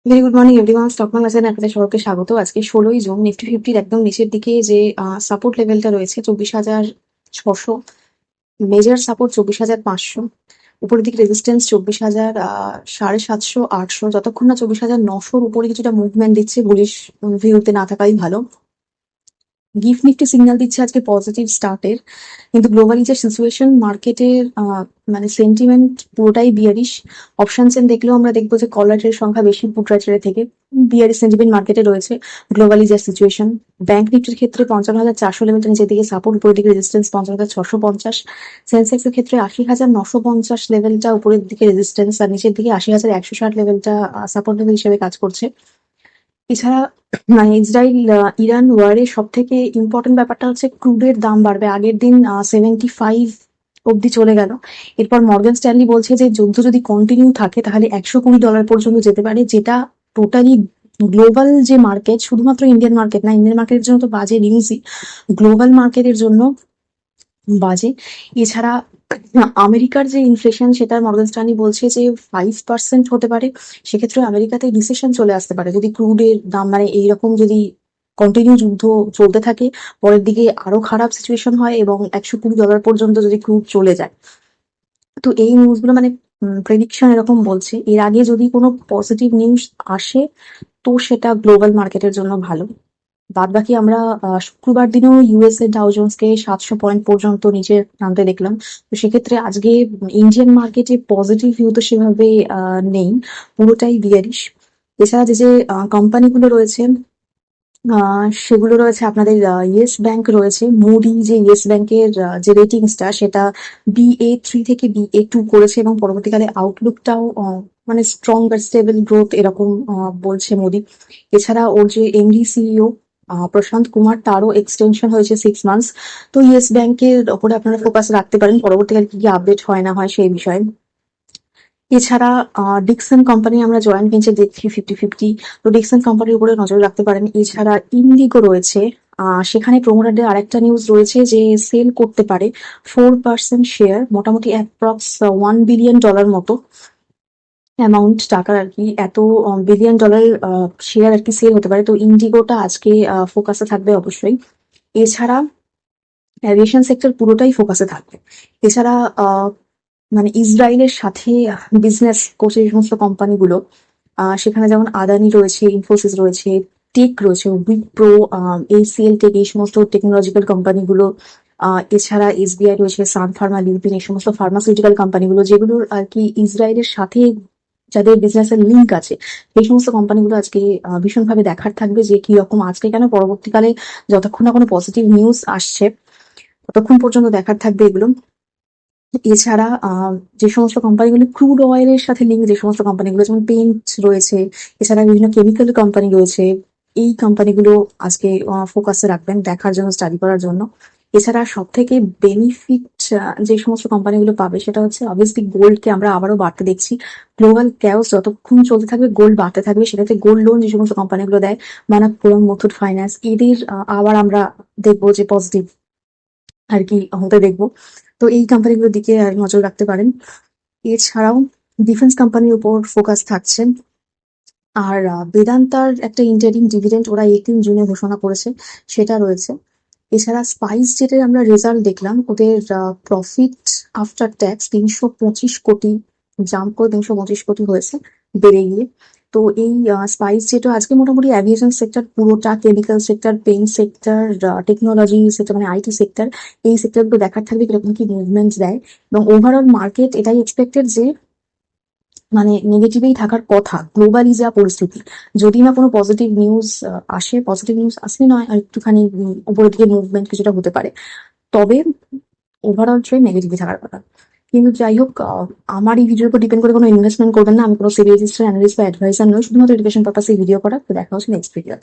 Very good morning everyone. Stock মার্কেটে আপনাদের সবাইকে স্বাগত। আজকে 16ই জুন নিফটি ফিফটির একদম নিচের দিকে যে সাপোর্ট লেভেলটা রয়েছে 24,600, মেজর সাপোর্ট 24,500, উপরের দিকে রেজিস্ট্যান্স 24,750, 800, যতক্ষণ না 24,900 উপরে কিছুটা মুভমেন্ট দিচ্ছে বুলিশ ভিউতে না থাকাই ভালো। গিফট নিফটি সিগন্যাল দিচ্ছে আজকে পজিটিভ স্টার্টের, কিন্তু গ্লোবালি যে সিচুয়েশন মার্কেটের মানে সেন্টিমেন্ট পুরোটাই বিয়ারিশ। অপশন চেন দেখলেও আমরা দেখবো যে কলারের সংখ্যা বেশি পুট রাইটারের থেকে। বিয়ারিশ সেন্টিমেন্ট মার্কেটে রয়েছে গ্লোবালি যে সিচুয়েশন। ব্যাংক নিফটির ক্ষেত্রে 55,400 লেভেলটা নিচের দিকে সাপোর্ট, উপরের দিকে রেজিস্ট্যান্স 55,650। সেন্সেক্স এর ক্ষেত্রে 80,950 লেভেলটা উপরের দিকে রেজিস্ট্যান্স, আর নিচের দিকে 80,160 লেভেলটা সাপোর্ট লেভেল হিসেবে কাজ করছে। এছাড়া মানে ইসরায়েল ইরান ওয়ারের সব থেকে ইম্পর্টেন্ট ব্যাপারটা হচ্ছে ক্রুডের দাম বাড়বে। আগের দিন 75 অব্দি চলে গেল। এরপর মর্গান স্ট্যানলি বলছে যে যুদ্ধ যদি কন্টিনিউ থাকে তাহলে $120 পর্যন্ত যেতে পারে, যেটা টোটালি গ্লোবাল যে মার্কেট, শুধুমাত্র ইন্ডিয়ান মার্কেট না, ইন্ডিয়ান মার্কেটের জন্য তো বাজে নিউজই, গ্লোবাল মার্কেটের জন্য বাজে। এছাড়া আমেরিকার যে ইনফ্লেশন সেটা মর্গান স্ট্যানলি বলছে যে 5% হতে পারে। সেক্ষেত্রে আমেরিকাতে রিসেশন চলে আসতে পারে যদি ক্রুডের দাম মানে এইরকম যদি কন্টিনিউ যুদ্ধ চলতে থাকে, পরের দিকে আরো খারাপ সিচুয়েশন হয় এবং $120 পর্যন্ত যদি ক্রুড চলে যায়। তো এই নিউজগুলো মানে প্রেডিকশন এরকম বলছে। এর আগে যদি কোনো পজিটিভ নিউজ আসে তো সেটা গ্লোবাল মার্কেটের জন্য ভালো। বাদ বাকি আমরা শুক্রবার দিনেও ইউএস এর ডাউ জোন্সকে 700 পয়েন্ট পর্যন্ত নিচে নামতে দেখলাম। তো সেক্ষেত্রে আজকে ইন্ডিয়ান মার্কেটে পজিটিভ ভিউ তো সেভাবে নেই, পুরোটাই বিয়ারিশ। এছাড়া যে যে কোম্পানিগুলো রয়েছে সেগুলো রয়েছে আপনাদের ইয়েস ব্যাংক রয়েছে। মোদি যে ইয়েস ব্যাংকের যে রেটিংসটা সেটা BA3 থেকে BA2 করেছে এবং পরবর্তীকালে আউটলুকটাও মানে স্ট্রং বা স্টেবল গ্রোথ এরকম বলছে মোদি। এছাড়া ওর যে এমডি সিইও প্রশান্ত কুমার, তারও এক্সটেনশন হয়েছে 6 মান্থস। তো ইয়েস ব্যাংকের ওপরে আপনারা ফোকাস রাখতে পারেন পরবর্তীকালে কি কি আপডেট হয় না হয় সেই বিষয়ে। এছাড়া ডিকসন কোম্পানি আমরা জয়েন্ট ভেঞ্চার দেখছি 50-50, তো ডিকসন কোম্পানির উপরে নজর রাখতে পারেন। এছাড়া ইন্ডিগো রয়েছে, সেখানে প্রমোটারদের আরেকটা নিউজ রয়েছে যে সেল করতে পারে 4% শেয়ার, মোটামুটি অ্যাপ্রক্স $1 বিলিয়ন মতো অ্যামাউন্ট টাকার আর কি। এত $1 বিলিয়ন শেয়ার আর কি সেল হতে পারে। তো ইন্ডিগোটা আজকে ফোকাসে থাকবে অবশ্যই। এছাড়া অ্যাভিয়েশন সেক্টর পুরোটাই ফোকাসে থাকবে। এছাড়া মানে ইসরায়েলের সাথে বিজনেস করছে যে সমস্ত কোম্পানিগুলো, সেখানে যেমন আদানি রয়েছে, ইনফোসিস রয়েছে, টেক রয়েছে, উইপ্রো, ACL টেক, এই সমস্ত টেকনোলজিক্যাল কোম্পানিগুলো। এছাড়া SBI রয়েছে, সান ফার্মা, লিউপিন, এই সমস্ত ফার্মাসিউটিক্যাল কোম্পানিগুলো যেগুলোর আর কি ইসরায়েলের সাথে যাদের বিজনেসের লিঙ্ক আছে, এই সমস্ত কোম্পানিগুলো আজকে ভীষণভাবে দেখার থাকবে যে কি রকম আজকে কেন পরবর্তীকালে যতক্ষণ না কোনো পজিটিভ নিউজ আসছে ততক্ষণ পর্যন্ত দেখার থাকবে এগুলো। এছাড়া যে সমস্ত কোম্পানিগুলো ক্রুড অয়েলের সাথে লিঙ্ক, যে সমস্ত কোম্পানিগুলো যেমন পেইন্ট রয়েছে, এছাড়া বিভিন্ন কেমিক্যাল কোম্পানি রয়েছে, এই কোম্পানিগুলো আজকে ফোকাসে রাখবেন দেখার জন্য, স্টাডি করার জন্য। এছাড়া সব থেকে বেনিফিট যে সমস্ত কোম্পানিগুলো পাবে সেটা হচ্ছে অবভিয়াসলি গোল্ডকে আমরা আবারও বাড়তে দেখছি। গ্লোবাল ক্যাওস যতক্ষণ চলতে থাকবে গোল্ড বাড়তে থাকবে, সেটাতে গোল্ড লোন যে সমস্ত কোম্পানিগুলো দেয়, মানাপ্পুরম, মুথুট ফাইন্যান্স, এদের আবার আমরা দেখবো যে পজিটিভ আর কি হতে দেখবো। তো এই কোম্পানিগুলোর দিকে নজর রাখতে পারেন। এছাড়াও ডিফেন্স কোম্পানির উপর ফোকাস থাকছে। আর বেদান্তার একটা ইন্টারিম ডিভিডেন্ড ওরা 18 জুনে ঘোষণা করেছে, সেটা রয়েছে। এছাড়া স্পাইস জেটের আমরা রেজাল্ট দেখলাম, ওদের প্রফিট আফটার ট্যাক্স 325 কোটি, জাম্প করে 325 কোটি হয়েছে বেড়ে গিয়ে। তো এই স্পাইস জেটও আজকে মোটামুটি অ্যাভিয়েশন সেক্টর পুরোটা, chemical sector, paint sector, technology sector মানে IT সেক্টর, এই সেক্টরগুলো দেখার থাকবে কিরকম কি মুভমেন্ট দেয়। এবং ওভারঅল মার্কেট এটাই এক্সপেক্টেড যে মানে নেগেটিভেই থাকার কথা গ্লোবালি যা পরিস্থিতি। যদি না কোনো পজিটিভ নিউজ আসে, পজিটিভ নিউজ আসলে নয় আর একটুখানি উপরের দিকে মুভমেন্ট কিছুটা হতে পারে, তবে ওভারঅল ট্রেন্ড নেগেটিভই থাকার কথা। কিন্তু যাই হোক, আমার এই ভিডিওর উপর ডিপেন্ড করে কোনো ইনভেস্টমেন্ট করবেন না। আমি কোনো সিরিয়াস অ্যানালিস্ট বা অ্যাডভাইসার নই, শুধুমাত্র এডুকেশন পারপাসে ভিডিও করা। তো দেখা হচ্ছে নেক্সট ভিডিও।